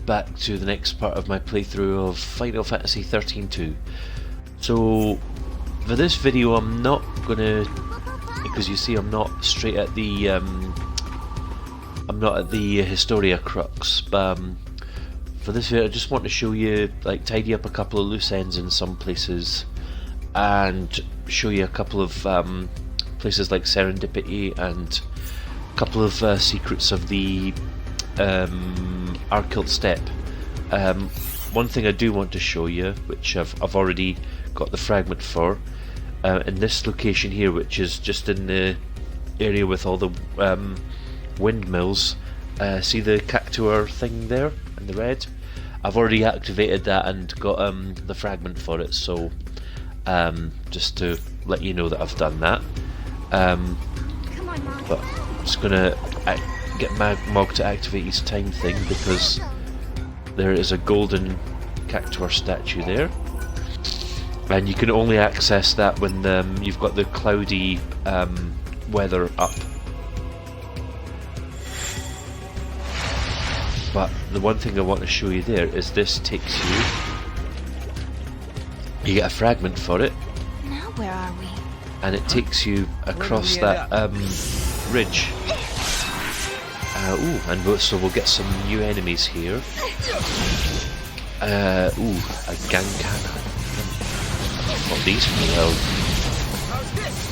back to the next part of my playthrough of Final Fantasy XIII-2. So for this video I'm not gonna, because you see I'm not straight at the I'm not at the Historia crux, but for this video I just want to show you, like, tidy up a couple of loose ends in some places and show you a couple of places like Serendipity and a couple of secrets of the XIII step. One thing I do want to show you, which I've already got the fragment for, in this location here, which is just in the area with all the windmills. See the cactuar thing there in the red? I've already activated that and got the fragment for it, so just to let you know that I've done that. But I'm just gonna get Mog to activate his time thing, because there is a golden cactuar statue there, and you can only access that when you've got the cloudy weather up. But the one thing I want to show you there is this takes you get a fragment for it. Now where are we? And it takes you across that ridge. And so we'll get some new enemies here. A Gankana. Not these for a while.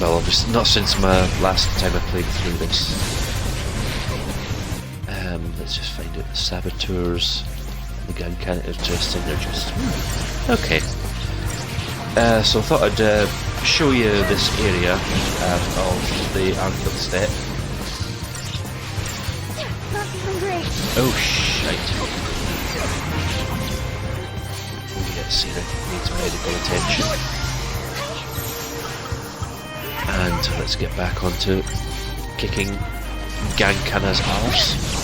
Well, obviously not since my last time I played through this. Let's just find out the saboteurs. The Gankana is just in there, just okay. So I thought I'd show you this area of the XIII step. Not feeling great. Oh shite! Yeah, Serah needs medical attention. And let's get back onto kicking Gankana's arse.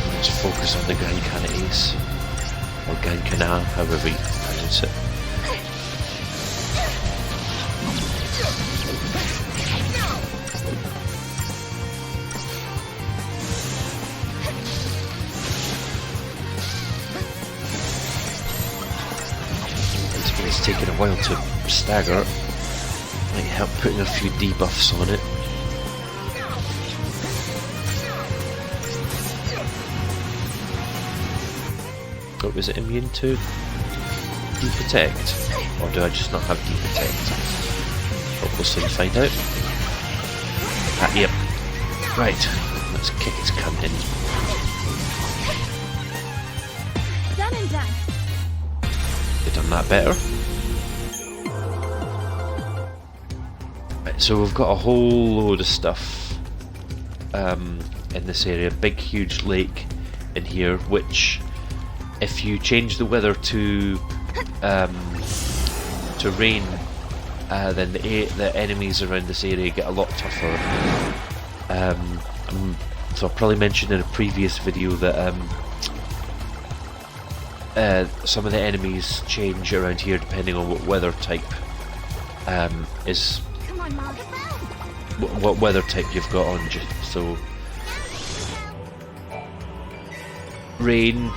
Let's focus on the Gankana ace, or Gankana, however you pronounce it. It's taken a while to stagger. Might help putting a few debuffs on it. What was it immune to? Deep Protect? Or do I just not have Deep Protect? But we'll soon find out. Yep. Right, let's kick its cunt in. Done and done. They've done that better. Right, so we've got a whole load of stuff in this area. Big, huge lake in here, which, if you change the weather to rain, then the enemies around this area get a lot tougher. So I probably mentioned in a previous video that some of the enemies change around here depending on what weather type is. Come on, Mom. What weather type you've got on. So rain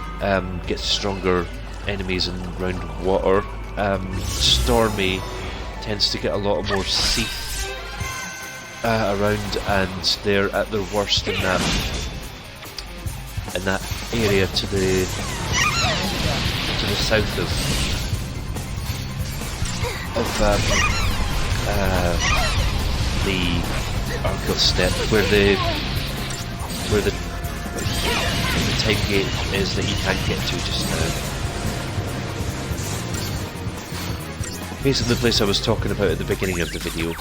gets stronger enemies around water. Stormy tends to get a lot more Seath around, and they're at their worst in that area to the south of the XIII step, where the time gate is that you can't get to just now. Basically, the place I was talking about at the beginning of the video,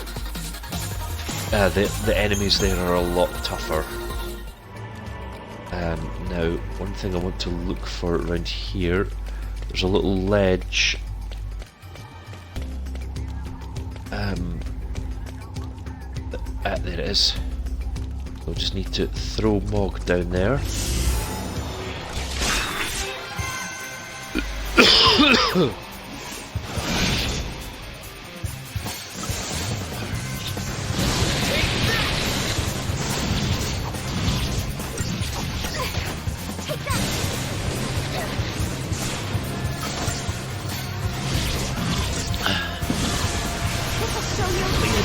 the enemies there are a lot tougher. Now, one thing I want to look for around here, there's a little ledge There it is. We'll just need to throw Mog down there.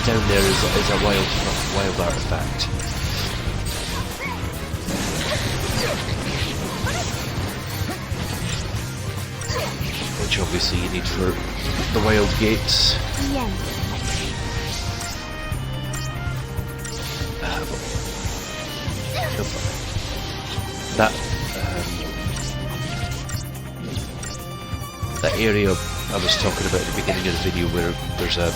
Down there is a wild artifact. Which obviously you need for the wild gates. Yeah. That area I was talking about at the beginning of the video where there's a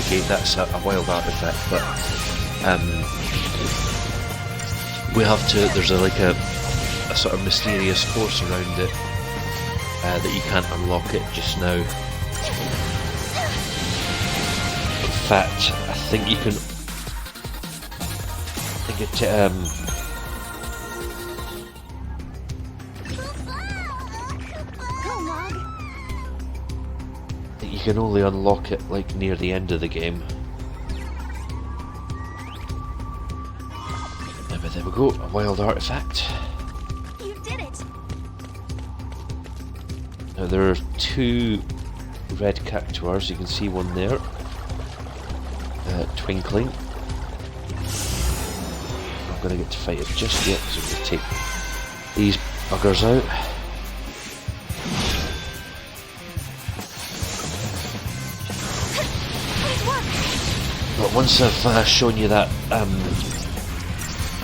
gate, that's a wild artifact, but we have to, there's like a sort of mysterious force around it that you can't unlock it just now. In fact, I think you can, you can only unlock it like near the end of the game. But there we go, a wild artifact. You did it. Now there are 2 red cactuars, you can see one there, twinkling. I'm not going to get to fight it just yet because I'm going to take these buggers out. But once I've shown you that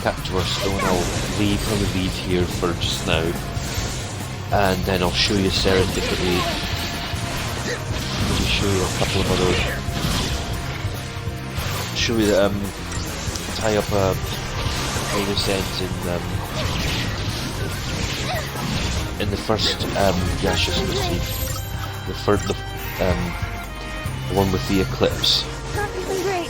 cactuar stone, I'll probably leave here for just now, and then I'll show you Serendipity. Maybe show you a couple of other. Show you that tie up a loose ends in the first gaseous receipt, the one with the eclipse. Not even great.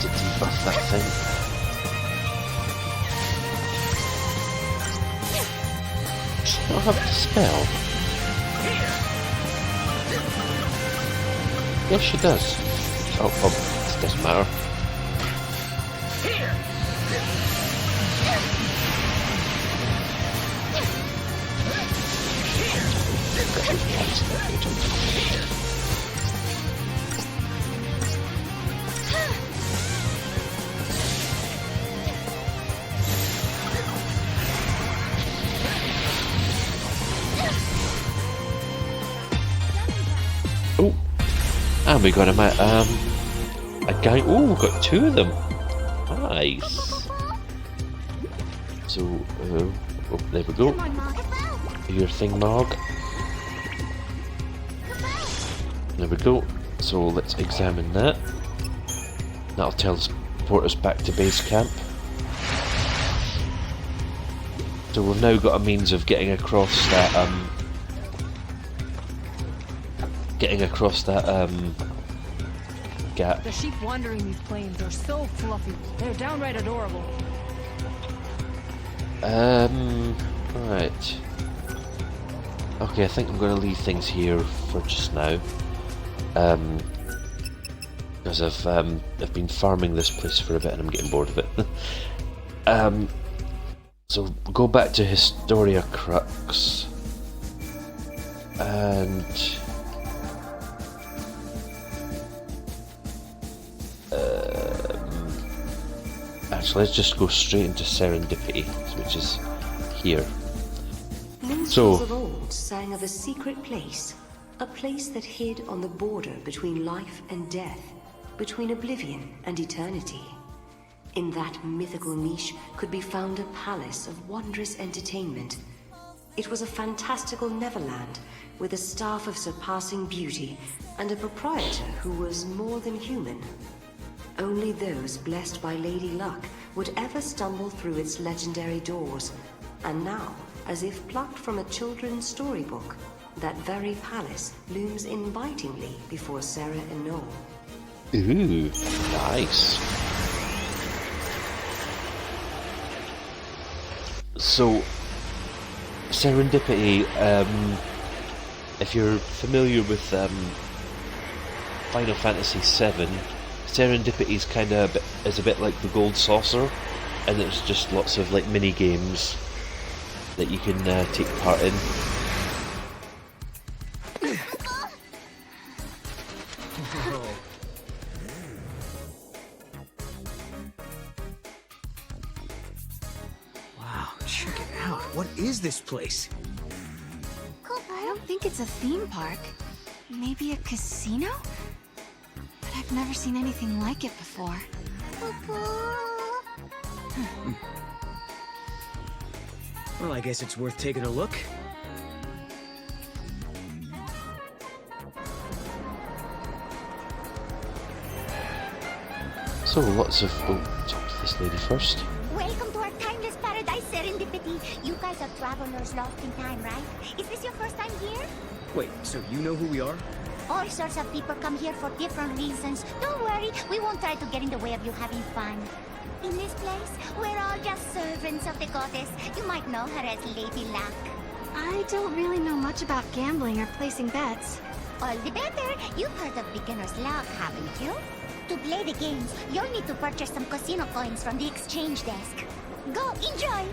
To debuff that thing. Does she not have the spell? Yes, she does. Oh, it doesn't matter. Oh, and we got a guy. Oh, we've got 2 of them. Nice. So, oh, there we go. Your thing, Mog. There we go. So let's examine that. That'll teleport us back to base camp. So we've now got a means of getting across that gap. The sheep wandering these plains are so fluffy. They're downright adorable. Right. Okay, I think I'm going to leave things here for just now. Because I've been farming this place for a bit and I'm getting bored of it. So go back to Historia Crux. And actually, let's just go straight into Serendipity, which is here. Minstrels of old sang of a secret place, a place that hid on the border between life and death, between oblivion and eternity. In that mythical niche could be found a palace of wondrous entertainment. It was a fantastical Neverland with a staff of surpassing beauty and a proprietor who was more than human. Only those blessed by Lady Luck would ever stumble through its legendary doors. And now, as if plucked from a children's storybook, that very palace looms invitingly before Serah and Noel. Ooh, nice. So, Serendipity, if you're familiar with Final Fantasy VII, Serendipity is a bit like the Gold Saucer, and it's just lots of like mini games that you can take part in. Wow, check it out. What is this place? I don't think it's a theme park. Maybe a casino? But I've never seen anything like it before. Well, I guess it's worth taking a look. So lots of... oh, talk to this lady first. Welcome to our timeless paradise, Serendipity. You guys are travelers lost in time, right? Is this your first time here? Wait, so you know who we are? All sorts of people come here for different reasons. Don't worry, we won't try to get in the way of you having fun. In this place, we're all just servants of the goddess. You might know her as Lady Luck. I don't really know much about gambling or placing bets. All the better. You've heard of beginner's luck, haven't you? To play the games, you'll need to purchase some casino coins from the exchange desk. Go, enjoy!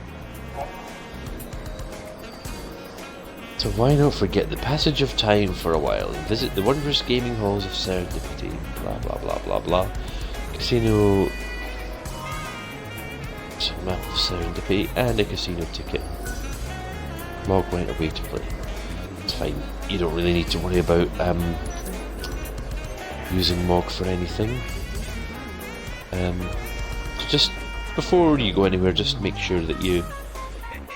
So why not forget the passage of time for a while and visit the wondrous gaming halls of Serendipity, blah blah blah blah blah. Casino... some map of Serendipity and a casino ticket. Mog went away to play. It's fine, you don't really need to worry about using Mog for anything. Just before you go anywhere, just make sure that you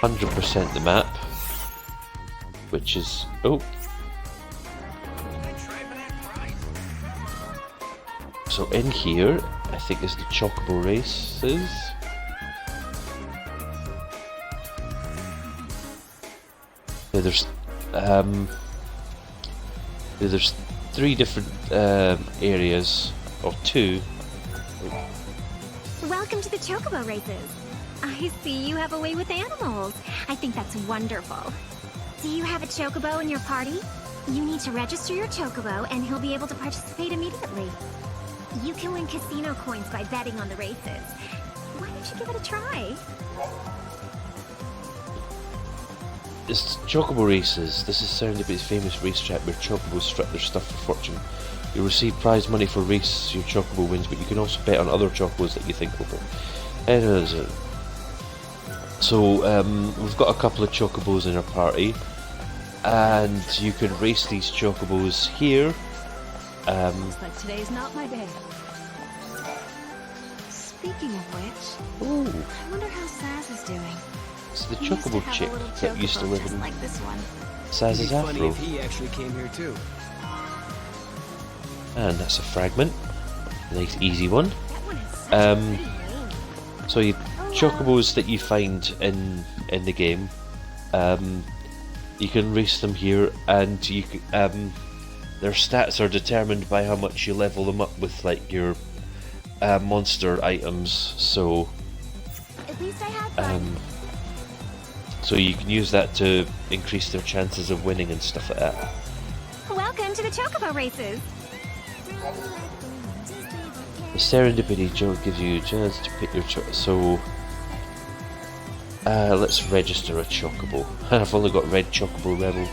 100% the map, which is... oh. So in here, I think is the chocobo races. Yeah, there's 3 different areas, or 2. Welcome to the chocobo races. I see you have a way with animals. I think that's wonderful. Do you have a chocobo in your party? You need to register your chocobo and he'll be able to participate immediately. You can win casino coins by betting on the races. Why don't you give it a try? It's chocobo races. This is Serendipity's famous racetrack where chocobos strut their stuff for fortune. You'll receive prize money for race your chocobo wins, but you can also bet on other chocobos that you think will win. So we've got a couple of chocobos in our party, and you can race these chocobos here. Looks like today's not my day. Speaking of which, Ooh, I wonder how Saz is doing. it's the He used to chocobo have a chick little that used to chocobo live just in like this one. Saz's It'd be funny afro. if he actually came here too. And that's a fragment. Nice easy one. That one is such a pretty name. So you chocobos that you find in the game, you can race them here, and you can, their stats are determined by how much you level them up with, like your monster items. So At least I had fun. so you can use that to increase their chances of winning and stuff like that. Welcome to the chocobo races. The Serendipity joke gives you a chance to pick your so let's register a chocobo. I've only got red chocobo level.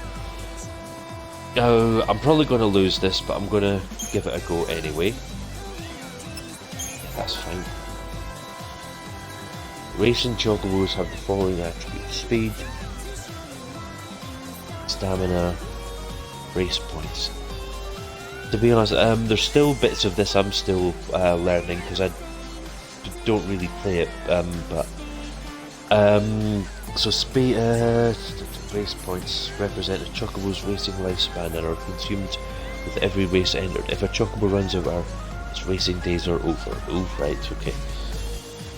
I'm probably going to lose this, but I'm going to give it a go anyway. That's fine. Racing chocobos have the following attributes: speed, stamina, race points. To be honest, there's still bits of this I'm still learning because I don't really play it, but So race points represent a chocobo's racing lifespan and are consumed with every race entered. If a chocobo runs out, its racing days are over. Oh, right, okay.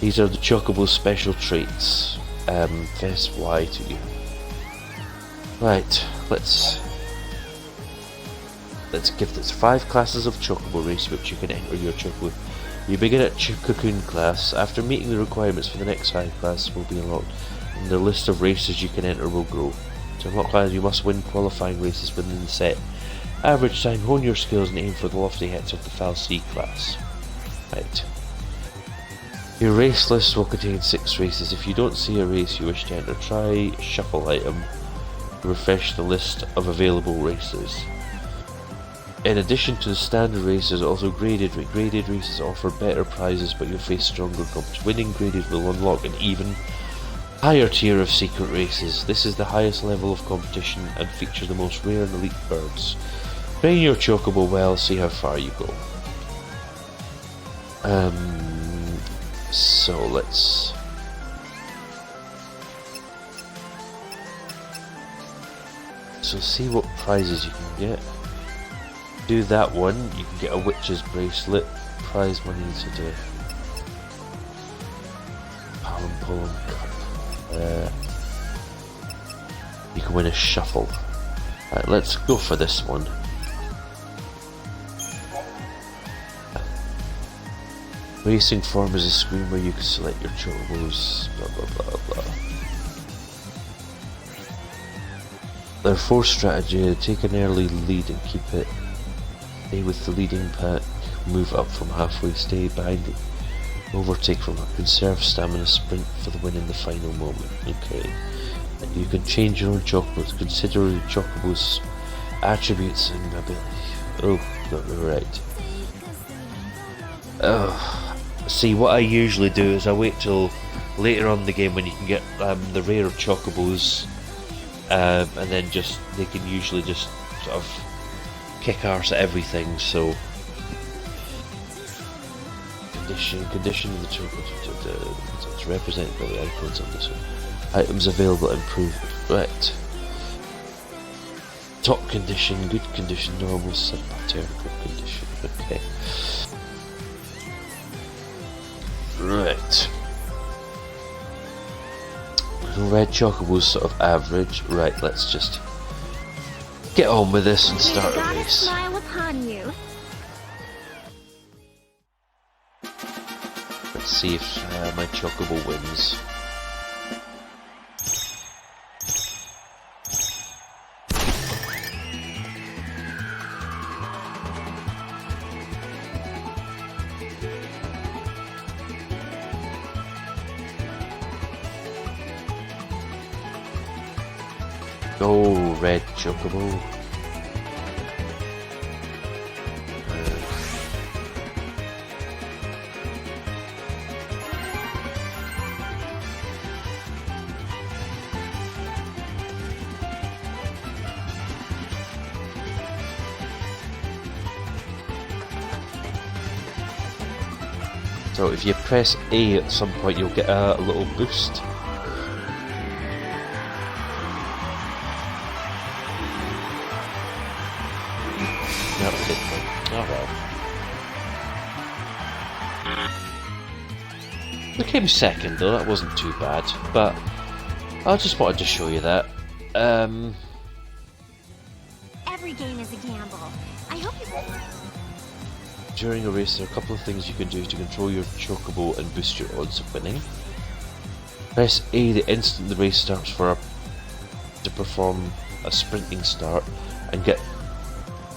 These are the chocobo's special traits. Press Y to you. Right, let's give this 5 classes of chocobo race which you can enter your chocobo. You begin at cocoon class. After meeting the requirements for the next 5 classes will be unlocked, and the list of races you can enter will grow. To unlock classes, you must win qualifying races within the set average time, hone your skills and aim for the lofty heights of the Fal'Cie class. Right. Your race list will contain 6 races. If you don't see a race you wish to enter, try shuffle item to refresh the list of available races. In addition to the standard races, also graded races offer better prizes, but you'll face stronger competition. Winning graded will unlock an even higher tier of secret races. This is the highest level of competition and features the most rare and elite birds. Train your chocobo well, see how far you go. So let's... So see what prizes you can get. Do that one, you can get a witch's bracelet, prize money today. Palm cup. You can win a shuffle. Right, let's go for this one. Racing form is a screen where you can select your chocobos, blah blah blah blah. There are 4 strategies. Take an early lead and keep it. Stay with the leading pack. Move up from halfway. Stay behind it. Overtake from her. Conserve stamina. Sprint for the win in the final moment. Okay. And you can change your own chocobos. Consider your chocobo's attributes and ability. Oh, got me right. See, what I usually do is I wait till later on in the game when you can get the rare chocobos, and then they can usually just sort of kick arse at everything. So condition of the chocobo it's represented by the icons on this one. Items available improved. Right. Top condition, good condition, normal, sub-pattern, good condition. Okay. Right. Red chocobos sort of average. Right, let's just get on with this and start a race. Smile upon you. Let's see if my chocobo wins. Oh, red chocobo. So if you press A at some point, you'll get a little boost. We came second though, that wasn't too bad, but I just wanted to show you that. Every game is a gamble. I hope you... During a race, there are a couple of things you can do to control your chocobo and boost your odds of winning. Press A the instant the race starts to perform a sprinting start and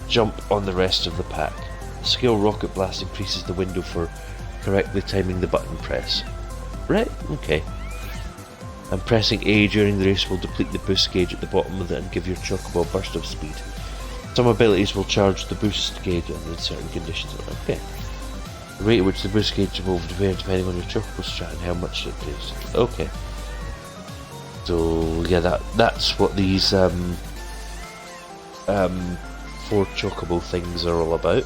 jump on the rest of the pack. Skill Rocket Blast increases the window for correctly timing the button press. Right, okay. And pressing A during the race will deplete the boost gauge at the bottom of it and give your chocobo a burst of speed. Some abilities will charge the boost gauge under certain conditions. Okay. The rate at which the boost gauge will vary depending on your chocobo strat and how much it gives. Okay. So yeah, that's what these 4 chocobo things are all about.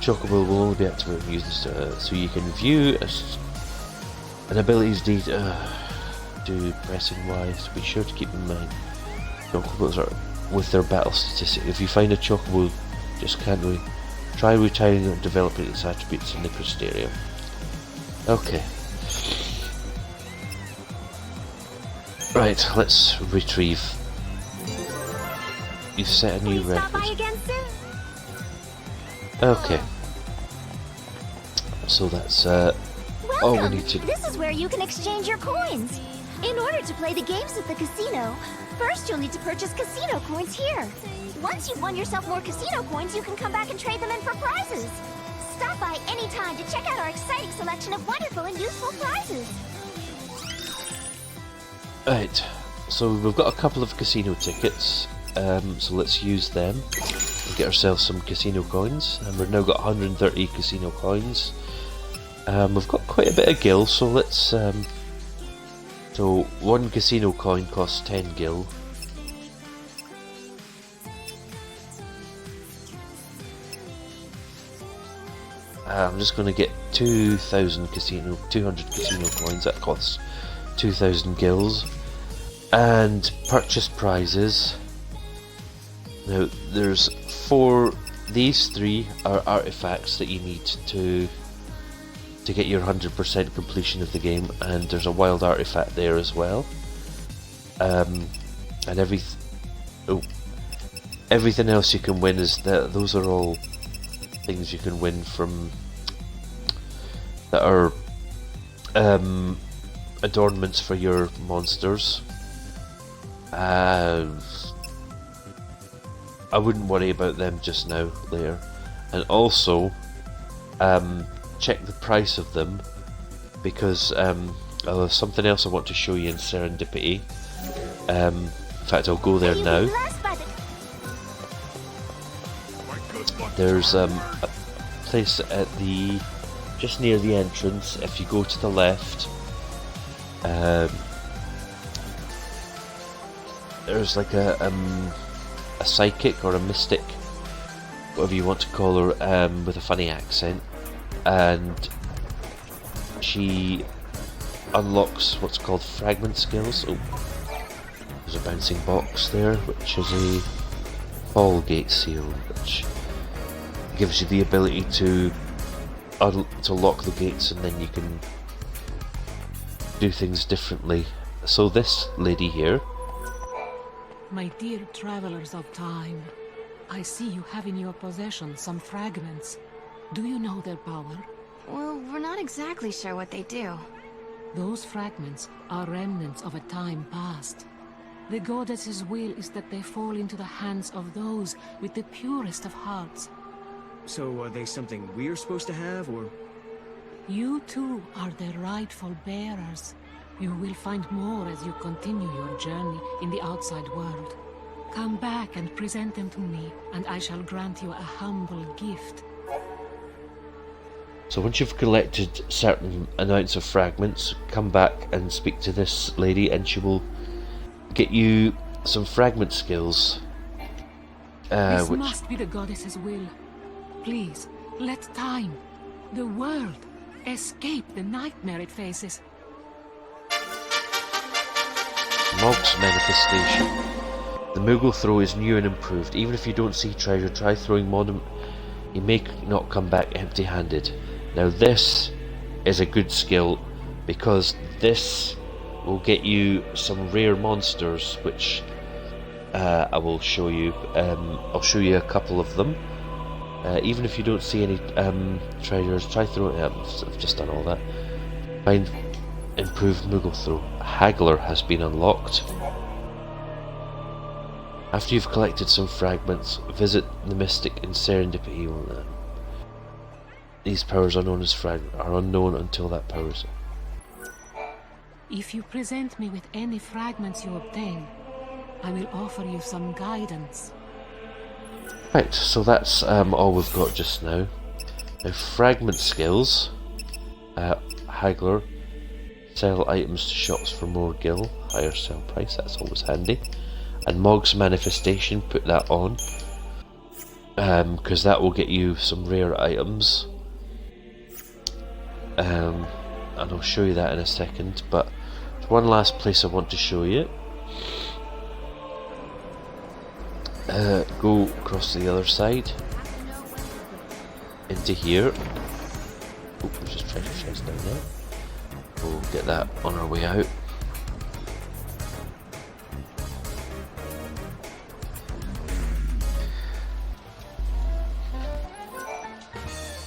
chocobo will only be activated when used, so you can view an ability's data to pressing Y, so be sure to keep in mind chocobos are with their battle statistic. If you find a chocobo just can't try retiring or developing its attributes in the crystarium. Okay. Right, let's retrieve. You've set a new record. Okay. So that's all we need to. This is where you can exchange your coins. In order to play the games at the casino, first you'll need to purchase casino coins here. Once you've won yourself more casino coins, you can come back and trade them in for prizes. Stop by any time to check out our exciting selection of wonderful and useful prizes. Right, so we've got a couple of casino tickets, so let's use them and get ourselves some casino coins. And we've now got 130 casino coins. We've got quite a bit of gil, so let's. So one casino coin costs 10 gil. I'm just going to get 200 casino coins. That costs 2,000 gils, and purchase prizes. Now there's these three are artifacts that you need to get your 100% completion of the game, and there's a wild artifact there as well. And everything else you can win is those are all things you can win from that are adornments for your monsters. I wouldn't worry about them just now, later. And also check the price of them, because there's something else I want to show you in Serendipity. In fact, I'll go there now. There's a place at just near the entrance. If you go to the left, there's like a psychic or a mystic, whatever you want to call her, with a funny accent, and she unlocks what's called fragment skills. Oh, there's a bouncing box there, which is a ball gate seal, which gives you the ability to lock the gates, and then you can do things differently. So this lady here. My dear travelers of time, I see you have in your possession some fragments. Do you know their power? Well, we're not exactly sure what they do. Those fragments are remnants of a time past. The goddess's will is that they fall into the hands of those with the purest of hearts. So are they something we're supposed to have, or? You too are their rightful bearers. You will find more as you continue your journey in the outside world. Come back and present them to me, and I shall grant you a humble gift. So once you've collected certain amounts of fragments, come back and speak to this lady, and she will get you some fragment skills. This must be the goddess's will. Please, let time, the world, escape the nightmare it faces. Mog's manifestation. The Moogle throw is new and improved. Even if you don't see treasure, try throwing Mod. You may not come back empty-handed. Now this is a good skill, because this will get you some rare monsters, which I will show you. I'll show you a couple of them. Even if you don't see any treasures, try throwing it. I've just done all that. Find improved Moogle throw. Haggler has been unlocked. After you've collected some fragments, visit the Mystic in Serendipity. These powers are known as are unknown until that power is. If you present me with any fragments you obtain, I will offer you some guidance. Right, so that's all we've got just now. Now, fragment skills. Haggler. Sell items to shops for more gil. Higher sell price, that's always handy. And Mog's manifestation, put that on. because that will get you some rare items. And I'll show you that in a second, but there's one last place I want to show you. Go across to the other side into here. Oh, there's just treasure chests down there. We'll get that on our way out.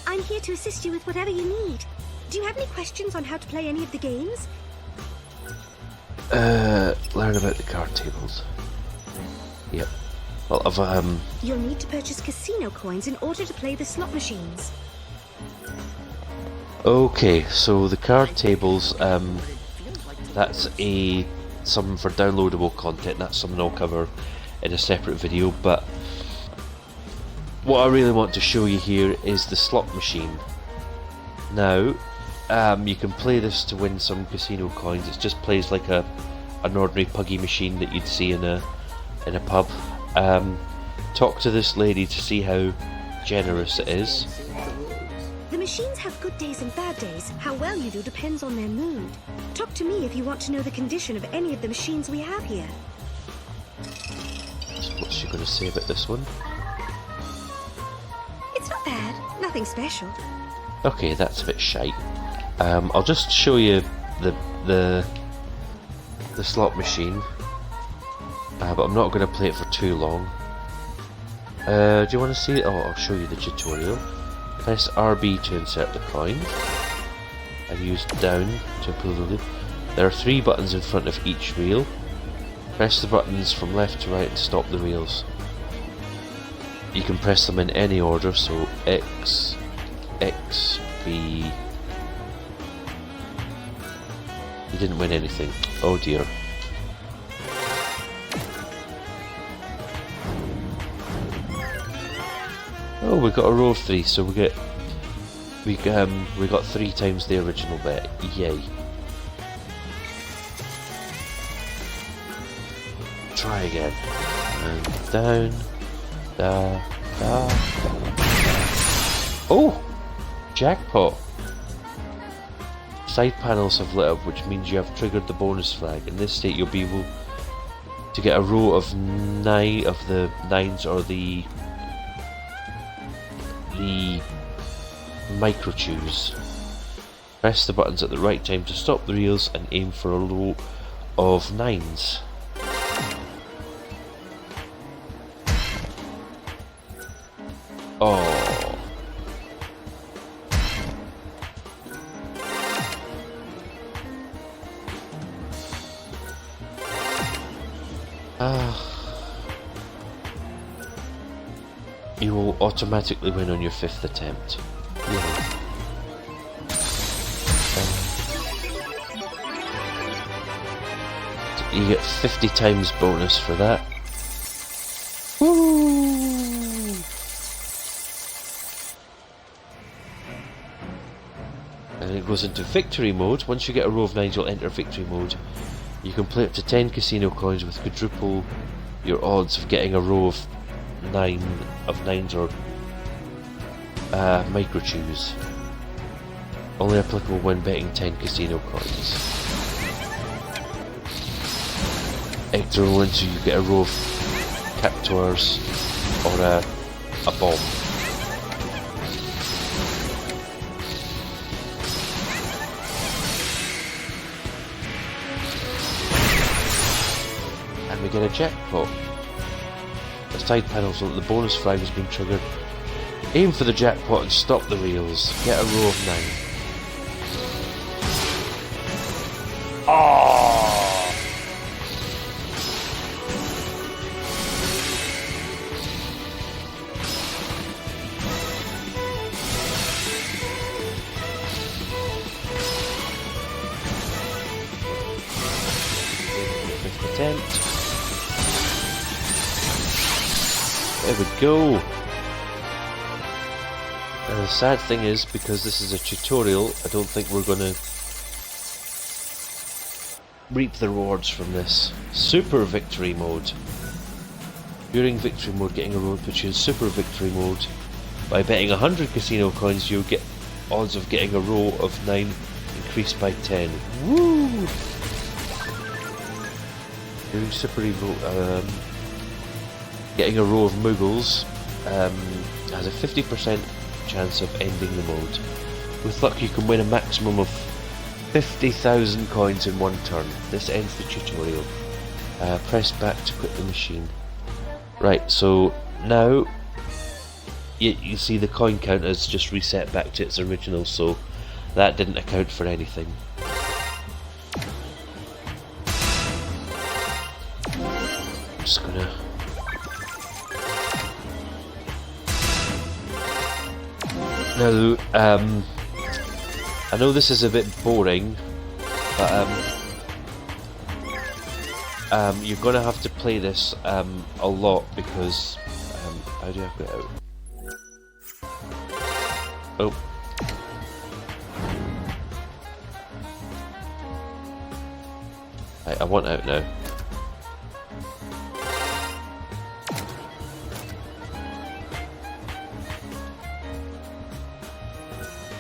I'm here to assist you with whatever you need. Do you have any questions on how to play any of the games? Learn about the card tables. Yep. Well, I've You'll need to purchase casino coins in order to play the slot machines. Okay, so the card tables, that's something for downloadable content. That's something I'll cover in a separate video, but what I really want to show you here is the slot machine. Now, you can play this to win some casino coins. It just plays like an ordinary puggy machine that you'd see in a pub. Talk to this lady to see how generous it is. The machines have good days and bad days. How well you do depends on their mood. Talk to me if you want to know the condition of any of the machines we have here. So what's she going to say about this one? It's not bad. Nothing special. Okay, that's a bit shite. I'll just show you the slot machine, but I'm not going to play it for too long. Do you want to see it? Oh, I'll show you the tutorial. Press RB to insert the coin, and use down to pull the loop. There are 3 buttons in front of each reel. Press the buttons from left to right and stop the reels. You can press them in any order, so X, X, B. You didn't win anything. Oh dear. Oh, we got a row of 3, so we got 3 times the original bet. Yay! Try again. And down, da, da, da. Oh, jackpot! Side panels have lit up, which means you have triggered the bonus flag. In this state, you'll be able to get a row of 9 of the 9s or the micro chews. Press the buttons at the right time to stop the reels and aim for a row of 9s. Oh. You will automatically win on your 5th attempt. Yeah. You get 50 times bonus for that. Woo! And it goes into victory mode. Once you get a row of 9s, you'll enter victory mode. You can play up to 10 casino coins with quadruple your odds of getting a row of 9s or micro chews. Only applicable when betting 10 casino coins. Egg roll until you get a row of captors or a bomb. And we get a jackpot. The side panels so that the bonus flag has been triggered. Aim for the jackpot and stop the reels. Get a row of 9. Oh! Fifth attempt. There we go. And the sad thing is, because this is a tutorial, I don't think we're going to reap the rewards from this. Super victory mode. During victory mode, getting a road which is super victory mode. By betting 100 casino coins, you'll get odds of getting a row of 9 increased by 10. Woo! Doing super evil, getting a row of Muggles has a 50% chance of ending the mode. With luck, you can win a maximum of 50,000 coins in one turn. This ends the tutorial. Press back to quit the machine. Right, so now you see the coin count has just reset back to its original, so that didn't account for anything. I'm just gonna... Now, I know this is a bit boring, but you're gonna have to play this a lot because how do I get out? Oh. Right, I want out now.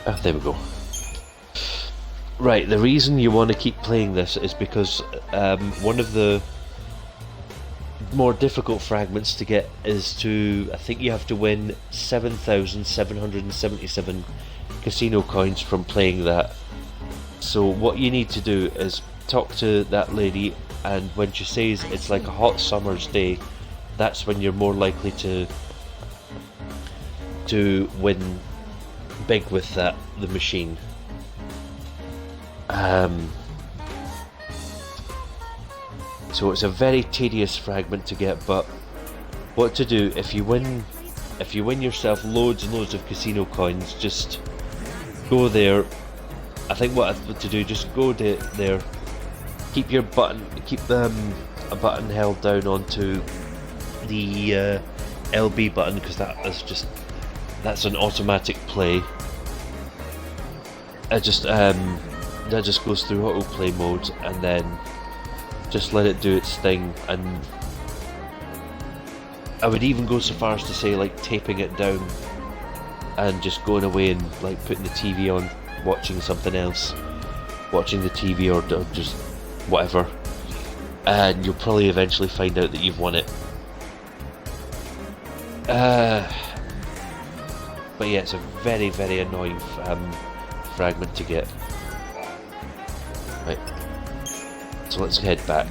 Ah, there we go. Right, the reason you want to keep playing this is because one of the more difficult fragments to get is to, I think you have to win 7,777 casino coins from playing that. So what you need to do is talk to that lady, and when she says it's like a hot summer's day, that's when you're more likely to win big with the machine. So it's a very tedious fragment to get, but what to do if you win yourself loads and loads of casino coins, just go there. I think what to do, just go there, keep a button held down onto the LB button, because that's an automatic play. That just goes through autoplay mode, and then just let it do its thing. And I would even go so far as to say, like, taping it down and just going away and like putting the TV on, watching something else, watching the TV or just whatever, and you'll probably eventually find out that you've won it. But yeah, it's a very, very annoying fragment to get. Right, so let's head back.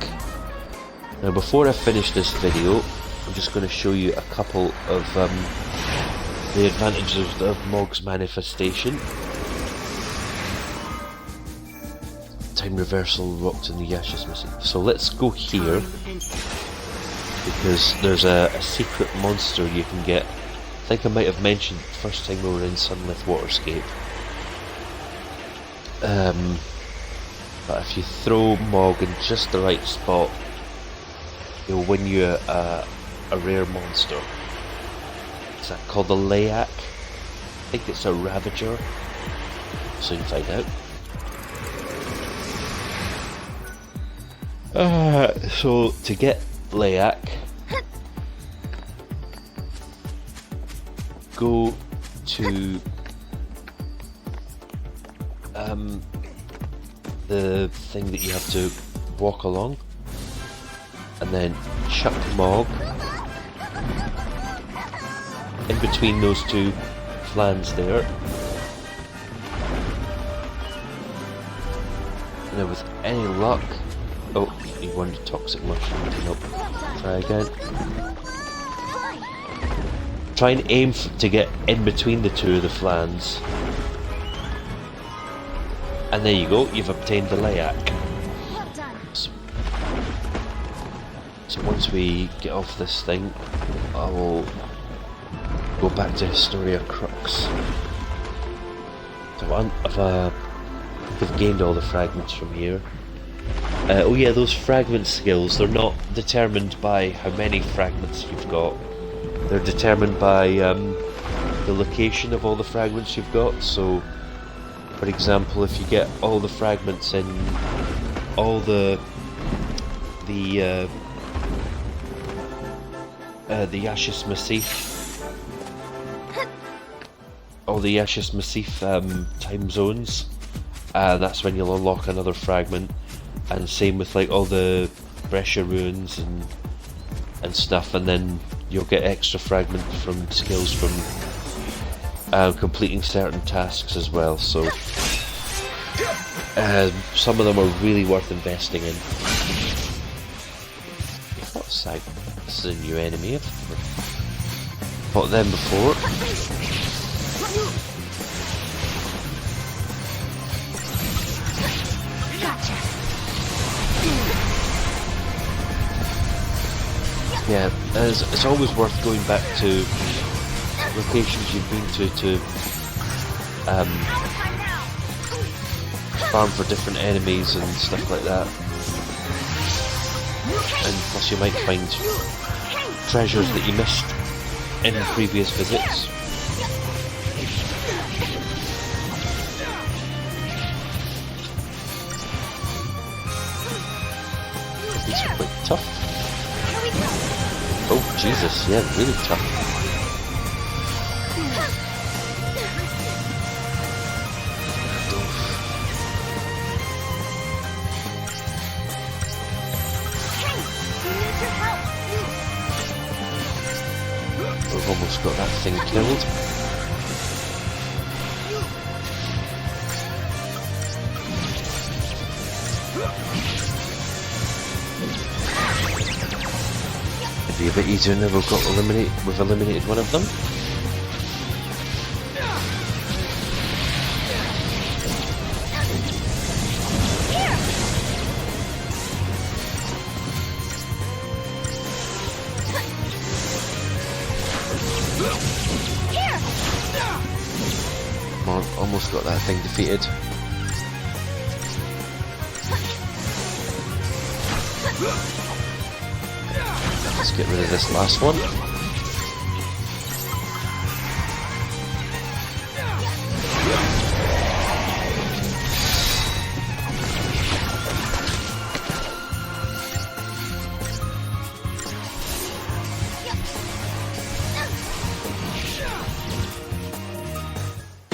Now before I finish this video, I'm just going to show you a couple of the advantages of Mog's manifestation. Time reversal locked in the Yasha's missing. So let's go here, because there's a secret monster you can get. I think I might have mentioned the first time we were in Sunlith Waterscape. But if you throw Mog in just the right spot, he'll win you a rare monster. Is that called the Layak? I think it's a Ravager. Soon find out. So to get Layak, go to the thing that you have to walk along, and then chuck Mog in between those two flans there. And then with any luck, oh, he wanted toxic mushroom. Nope. Try again. Try and aim to get in between the two of the flans. And there you go, you've obtained the Layak. So once we get off this thing, I will go back to Historia Crux. So I've gained all the fragments from here. Oh yeah, those fragment skills, they're not determined by how many fragments you've got. They're determined by the location of all the fragments you've got. So, for example, if you get all the fragments in the Ashes Massif. All the Ashes Massif time zones. That's when you'll unlock another fragment, and same with like all the Brescia ruins and stuff, and then you'll get extra fragments from skills from completing certain tasks as well. So some of them are really worth investing in. What's that? This is a new enemy. I've fought them before. Yeah, it's always worth going back to locations you've been to farm for different enemies and stuff like that. And plus you might find treasures that you missed in previous visits. These are quite tough. Oh Jesus, yeah, really tough. We've almost got that thing killed. It'd be a bit easier now we've eliminated one of them. Come on, almost got that thing defeated. Let's get rid of this last one.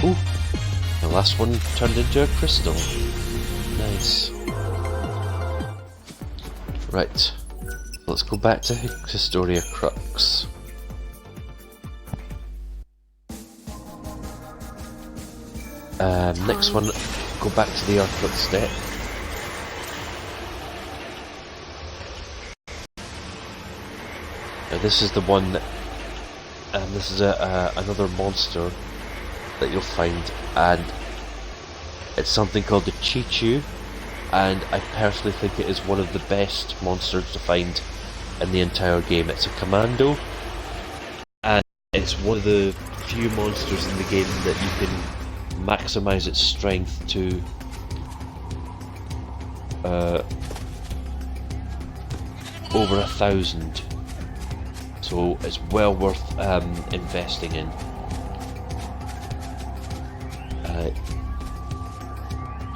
Ooh, the last one turned into a crystal. Nice. Right. Let's go back to Historia Crux. Next one, go back to the Earthlet step. Now this is the one that, this is another monster that you'll find, and it's something called the Chichu, and I personally think it is one of the best monsters to find in the entire game. It's a commando, and it's one of the few monsters in the game that you can maximize its strength to over 1,000. So it's well worth investing in.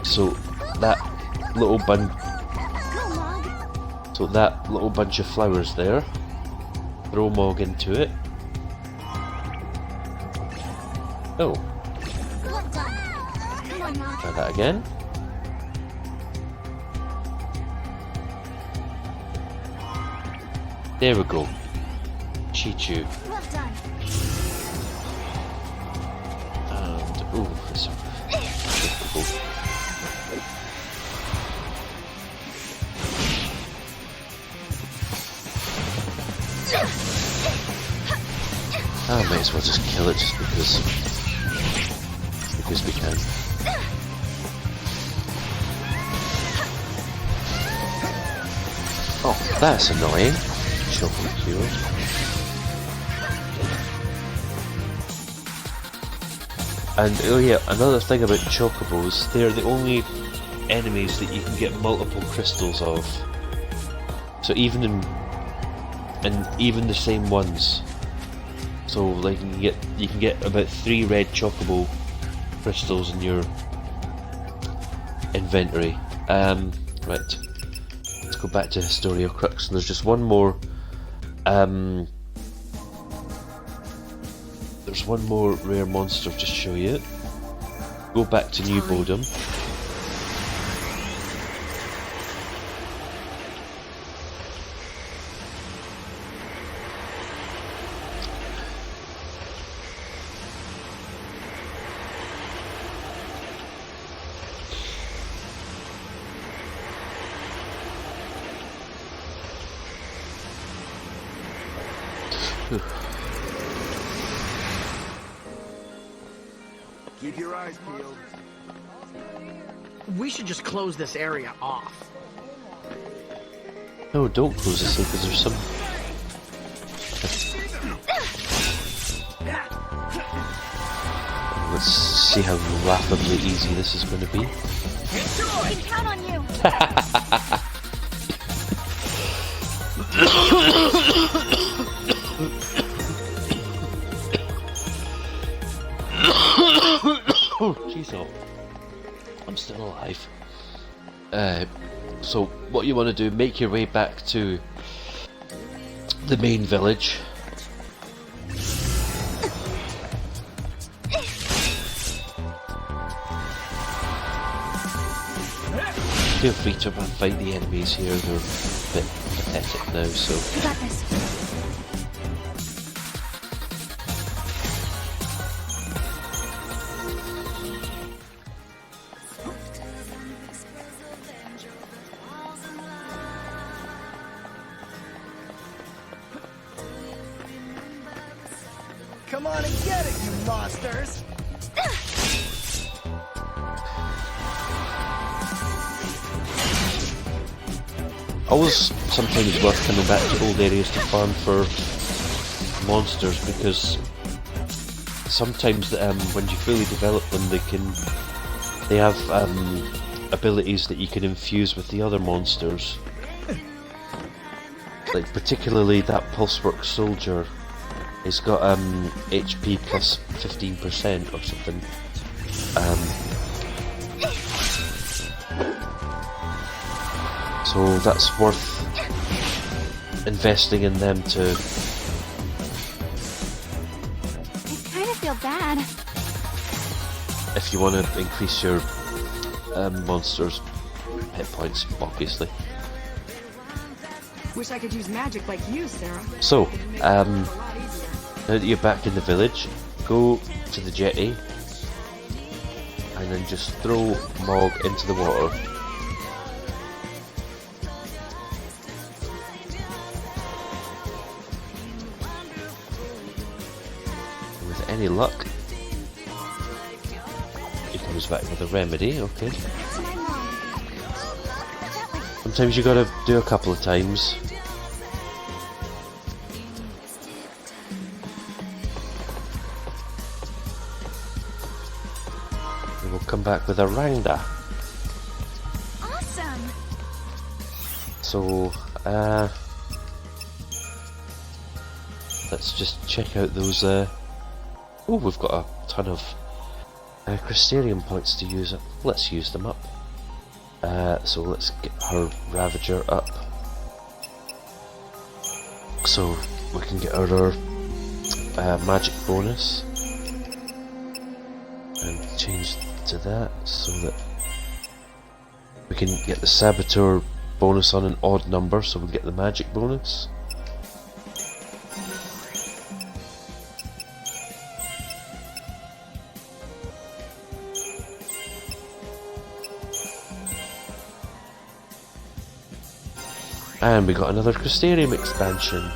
So that little bunch of flowers there, throw Mog into it. Oh, try that again. There we go. Chichu. And ooh, this is difficult. I might as well just kill it just because we can. Oh, that's annoying. Chocobo cured. And oh yeah, another thing about chocobos, they're the only enemies that you can get multiple crystals of. So even even the same ones. So like you can get about 3 red chocobo crystals in your inventory. Right. Let's go back to Historia Crux, and there's just one more there's one more rare monster to show you. Go back to New Bodom. Keep your eyes peeled. We should just close this area off. No, don't close this because there's some... Let's see how laughably easy this is going to be. We can count on you. Oh, jeez, oh. I'm still alive. So, what you want to do, make your way back to the main village. Feel free to fight the enemies here, they're a bit pathetic now, so... You got this. Come on and get it, you monsters! Always sometimes worth coming back to old areas to farm for monsters, because sometimes when you fully develop them they have abilities that you can infuse with the other monsters. Like particularly that Pulsework Soldier, he's got HP plus 15% or something. So that's worth investing in them to... I kind of feel bad. if you want to increase your monsters' hit points, obviously. Wish I could use magic like you, Serah. So, now that you're back in the village, go to the jetty and then just throw Mog into the water. With any luck, he comes back with a remedy, okay. Sometimes you gotta do a couple of times. And we'll come back with a rounder. Awesome. So, let's just check out those, oh, we've got a ton of Crystarium points to use. Let's use them up. So let's get her Ravager up, so we can get our magic bonus, and change to that so that we can get the Saboteur bonus on an odd number, so we get the magic bonus. And we got another Crystarium expansion.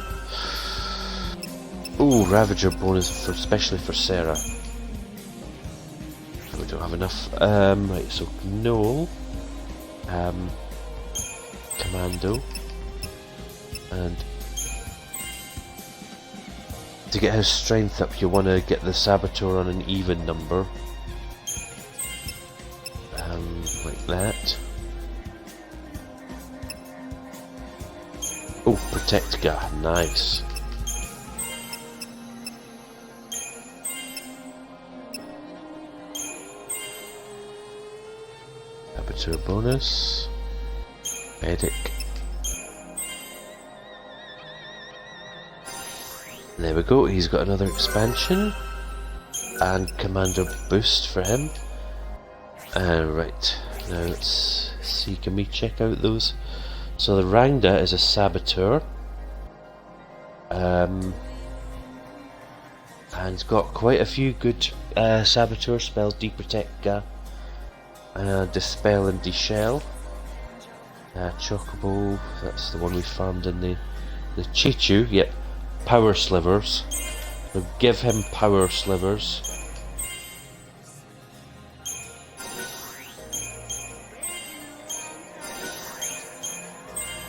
Ooh, Ravager bonus for especially for Serah. We don't have enough. Right, so Noel, Commando, and to get his strength up, you want to get the Saboteur on an even number, like that. Oh, Protect Guard, nice. Saboteur bonus. Medic. There we go, he's got another expansion. and Commander Boost for him. Right, now let's see, can we check out those? So the Rangda is a Saboteur. And it's got quite a few good Saboteur spells: Deprotect, Dispel and Deshell. Chocobo, that's the one we farmed in the Chichu. Yep, Power Slivers. So give him Power Slivers.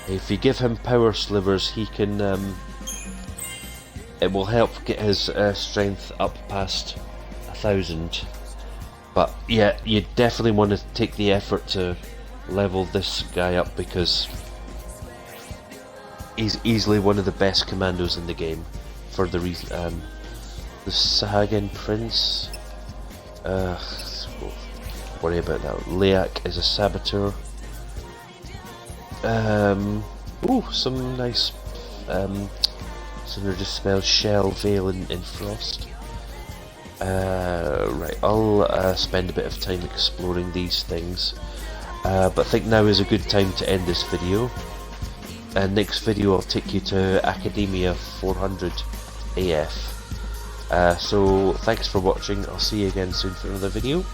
If you give him Power Slivers, he can. It will help get his strength up past 1,000. But yeah, you definitely want to take the effort to level this guy up, because he's easily one of the best commandos in the game. For the reason, the Sahagin Prince. Worry about that. Leak is a Saboteur. Ooh, some nice synergy spells: Shell, Veil, and Frost. Right, I'll spend a bit of time exploring these things, but I think now is a good time to end this video. Next video I'll take you to Academia 400 AF. So thanks for watching, I'll see you again soon for another video.